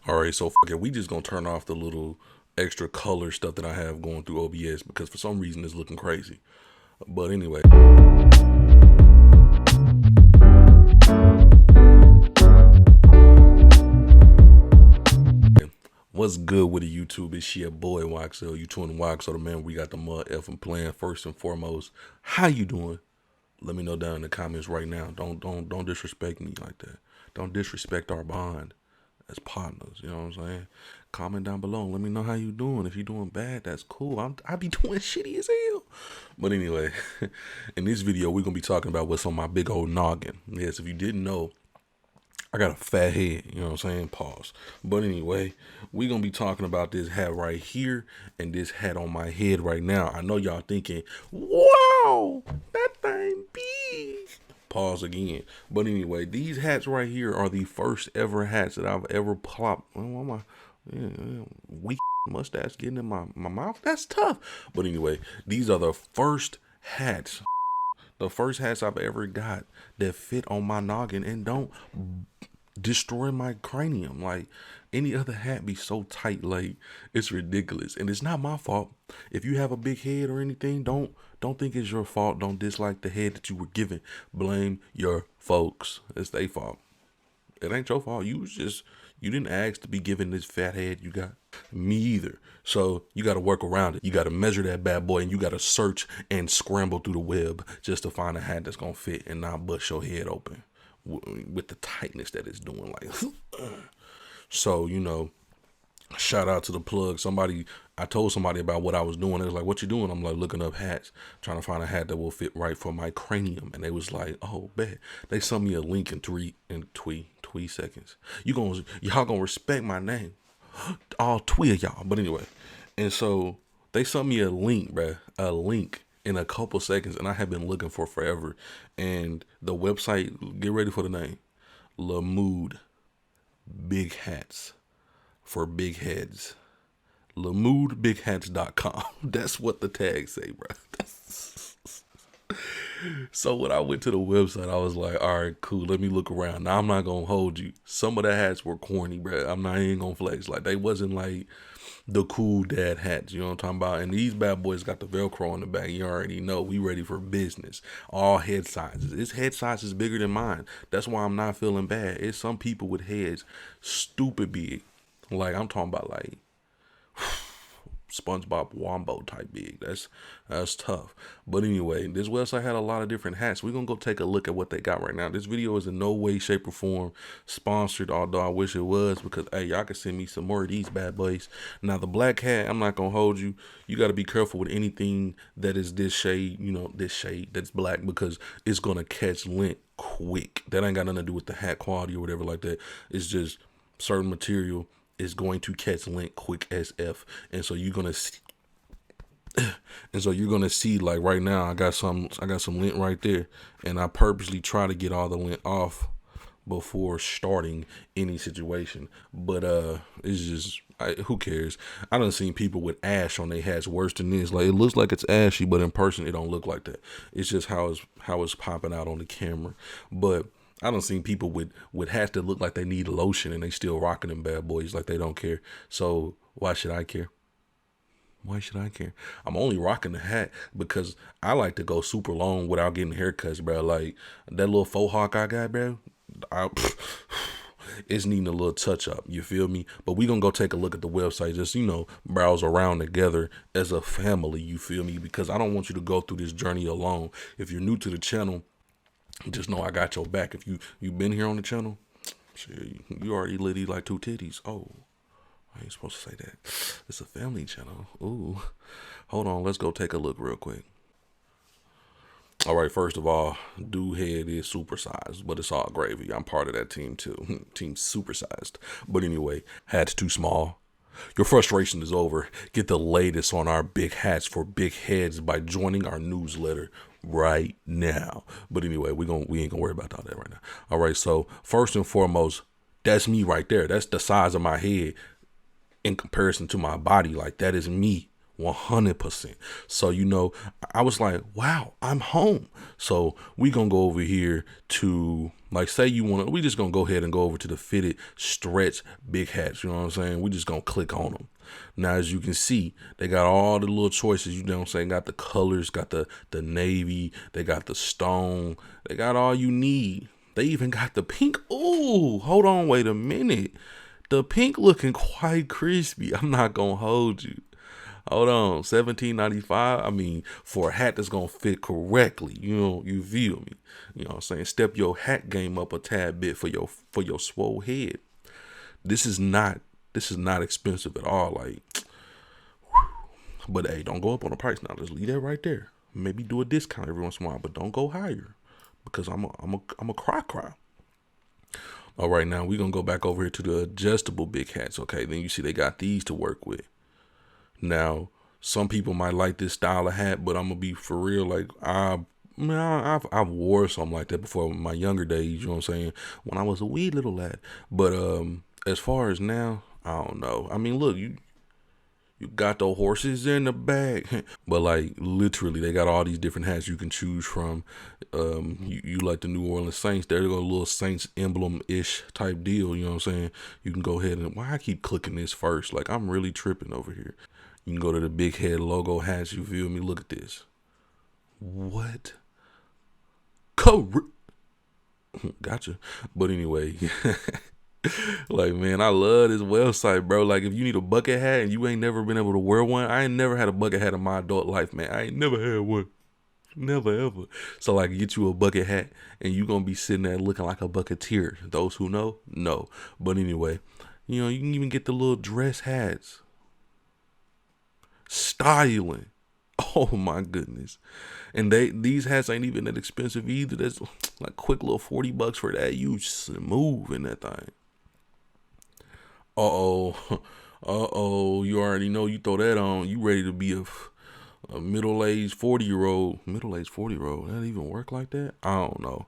All right, so fuck it. We just gonna turn off the little extra color stuff that I have going through OBS because for some reason it's looking crazy. But anyway, what's good with the YouTube? It's your boy Waxel. You tuning Waxel, the man. We got the mud effing playing. First and foremost, how you doing? Let me know down in the comments right now. Don't disrespect me like that. Don't disrespect our bond as partners. You know what I'm saying? Comment down below and let me know how you doing. If you doing bad, that's cool. I be doing shitty as hell. But anyway, in this video, we're gonna be talking about what's on my big old noggin. Yes, if you didn't know, I got a fat head, you know what I'm saying? Pause. But anyway, we gonna be talking about this hat right here and this hat on my head right now. I know y'all thinking, wow, that thing big. Pause again. But anyway, these hats right here are the first ever hats that I've ever plopped. Oh, my weak mustache getting in my mouth. That's tough. But anyway, these are the first hats. The first hats I've ever got that fit on my noggin and don't destroy my cranium. Like any other hat be so tight, like it's ridiculous. And it's not my fault. If you have a big head or anything, don't think it's your fault. Don't dislike the head that you were given. Blame your folks. It's their fault. It ain't your fault. You didn't ask to be given this fat head you got. Me either. So you got to work around it. You got to measure that bad boy and you got to search and scramble through the web just to find a hat that's going to fit and not bust your head open with the tightness that it's doing. Like, so, shout out to the plug. I told somebody about what I was doing. They was like, what you doing? I'm like, looking up hats, trying to find a hat that will fit right for my cranium. And they was like, oh, bet. They sent me a link in three seconds. Y'all gonna respect my name. All twee of y'all. But anyway, and so they sent me a link, bruh. A link in a couple seconds. And I have been looking for forever. And the website, get ready for the name. Lamood Big Hats for big heads. LamoodBigHats.com. That's what the tags say, bro. So when I went to the website, I was like, all right, cool. Let me look around. Now I'm not gonna hold you. Some of the hats were corny, bro. I'm not even gonna flex. Like they wasn't like the cool dad hats. You know what I'm talking about? And these bad boys got the Velcro on the back. You already know we ready for business. All head sizes. His head size is bigger than mine. That's why I'm not feeling bad. It's some people with heads stupid big. Like I'm talking about like SpongeBob Wombo type big. That's tough. But anyway, this website had a lot of different hats. We're gonna go take a look at what they got right now. This video is in no way, shape, or form sponsored, although I wish it was, because hey, y'all can send me some more of these bad boys. Now the black hat, I'm not gonna hold you. You gotta be careful with anything that is this shade, this shade that's black, because it's gonna catch lint quick. That ain't got nothing to do with the hat quality or whatever like that. It's just certain material is going to catch lint quick as F. And so you're gonna see like right now I got some lint right there, and I purposely try to get all the lint off before starting any situation. But it's just who cares? I done seen people with ash on their hats worse than this. Like it looks like it's ashy, but in person it don't look like that. It's just how it's popping out on the camera. But I done seen people with hats that look like they need lotion and they still rocking them bad boys like they don't care. So why should I care? Why should I care? I'm only rocking the hat because I like to go super long without getting haircuts, bro. Like that little faux hawk I got, bro. It's needing a little touch up. You feel me? But we gonna go take a look at the website. Just browse around together as a family. You feel me? Because I don't want you to go through this journey alone. If you're new to the channel, just know I got your back. If you've been here on the channel, shit, you already litty like two titties. Oh, I ain't supposed to say that. It's a family channel. Ooh, hold on. Let's go take a look real quick. All right, first of all, dude head is supersized, but it's all gravy. I'm part of that team too. Team supersized. But anyway, hat's too small. Your frustration is over. Get the latest on our big hats for big heads by joining our newsletter right now. But anyway, we ain't gonna worry about all that right now. All right, so first and foremost, that's me right there. That's the size of my head in comparison to my body. Like that is me 100%. So, you know, I was like, wow, I'm home. So we gonna go over here to, like, say you want to, we just gonna go ahead and go over to the fitted stretch big hats. You know what I'm saying? We just gonna click on them. Now, as you can see, they got all the little choices. You know what I'm saying? Got the colors, got the navy, they got the stone, they got all you need. They even got the pink. Ooh, hold on, wait a minute. The pink looking quite crispy. I'm not gonna hold you. Hold on, $17.95. I mean, for a hat that's gonna fit correctly, you know, you feel me? You know what I'm saying? Step your hat game up a tad bit for your swole head. This is not expensive at all. Like, but hey, don't go up on the price now. Just leave that right there. Maybe do a discount every once in a while, but don't go higher because I'm a cry. All right, now we're gonna go back over here to the adjustable big hats. Okay, then you see they got these to work with. Now, some people might like this style of hat, but I'm gonna be for real. Like, I've wore something like that before in my younger days. You know what I'm saying? When I was a wee little lad. But as far as now, I don't know. I mean, look, you got the horses in the bag, but like literally, they got all these different hats you can choose from. You like the New Orleans Saints? There go a little Saints emblem ish type deal. You know what I'm saying? You can go ahead and why I keep clicking this first? Like I'm really tripping over here. You can go to the big head logo hats. You feel me? Look at this. What? Gotcha. But anyway, like, man, I love this website, bro. Like, if you need a bucket hat and you ain't never been able to wear one, I ain't never had a bucket hat in my adult life, man. I ain't never had one. Never ever. So like get you a bucket hat and you gonna be sitting there looking like a bucketeer. Those who know. But anyway, you know, you can even get the little dress hats. Styling. Oh my goodness. And these hats ain't even that expensive either. That's like quick little $40 for that. You smooth in that thing. You already know you throw that on, you ready to be a middle-aged 40-year-old. Middle-aged 40-year-old. That even work like that? I don't know.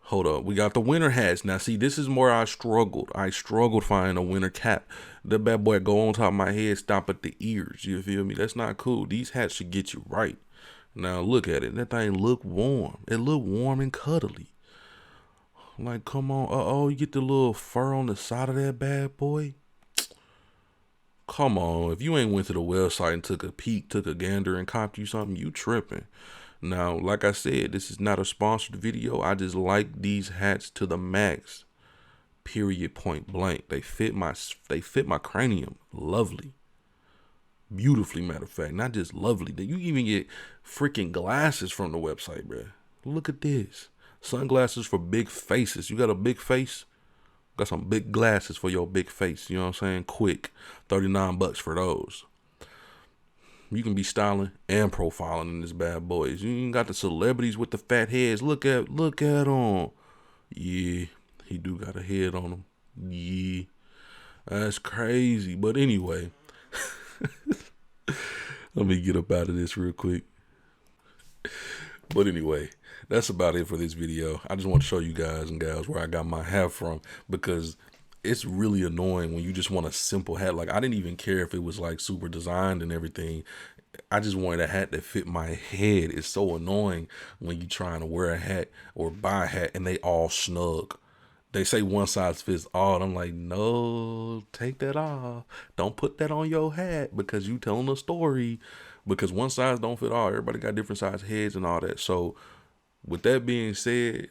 Hold up. We got the winter hats. Now, see, this is where I struggled. I struggled finding a winter cap. That bad boy go on top of my head, stop at the ears. You feel me? That's not cool. These hats should get you right. Now, look at it. That thing look warm. It look warm and cuddly. Like, come on. You get the little fur on the side of that bad boy. Come on. If you ain't went to the website and took a peek, took a gander and copped you something, you tripping. Now, like I said, this is not a sponsored video. I just like these hats to the max. Period, point blank. They fit my cranium. Lovely. Beautifully, matter of fact. Not just lovely. You even get freaking glasses from the website, bruh. Look at this. Sunglasses for big faces. You got a big face? Got some big glasses for your big face. You know what I'm saying? Quick. $39 for those. You can be styling and profiling in this bad boys. You even got the celebrities with the fat heads. Look at them. Yeah, he do got a head on him. Yeah, that's crazy. But anyway, let me get up out of this real quick. But anyway, that's about it for this video. I just want to show you guys and gals where I got my hat from because it's really annoying when you just want a simple hat. Like I didn't even care if it was like super designed and everything. I just wanted a hat that fit my head. It's so annoying when you trying to wear a hat or buy a hat and they all snug. They say one size fits all. And I'm like, no, take that off. Don't put that on your hat because you telling a story. Because one size don't fit all. Everybody got different size heads and all that. So with that being said,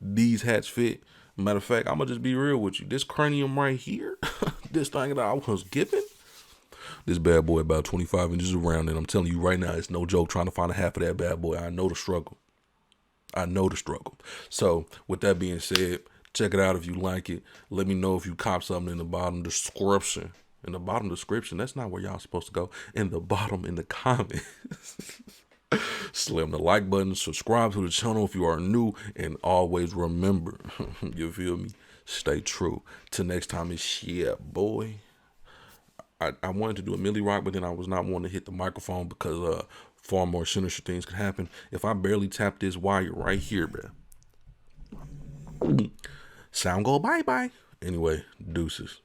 these hats fit. Matter of fact, I'm going to just be real with you. This cranium right here, this thing that I was given, this bad boy about 25 inches around. And I'm telling you right now, it's no joke trying to find a half of that bad boy. I know the struggle. So with that being said, check it out if you like it. Let me know if you cop something in the bottom description. In the bottom description, that's not where y'all supposed to go. In the bottom in the comments. Slam the like button, subscribe to the channel if you are new, and always remember, you feel me? Stay true. Till next time, it's yeah, boy. I wanted to do a Millie Rock, but then I was not wanting to hit the microphone because far more sinister things could happen. If I barely tap this wire right here, bro. Sound go bye-bye. Anyway, deuces.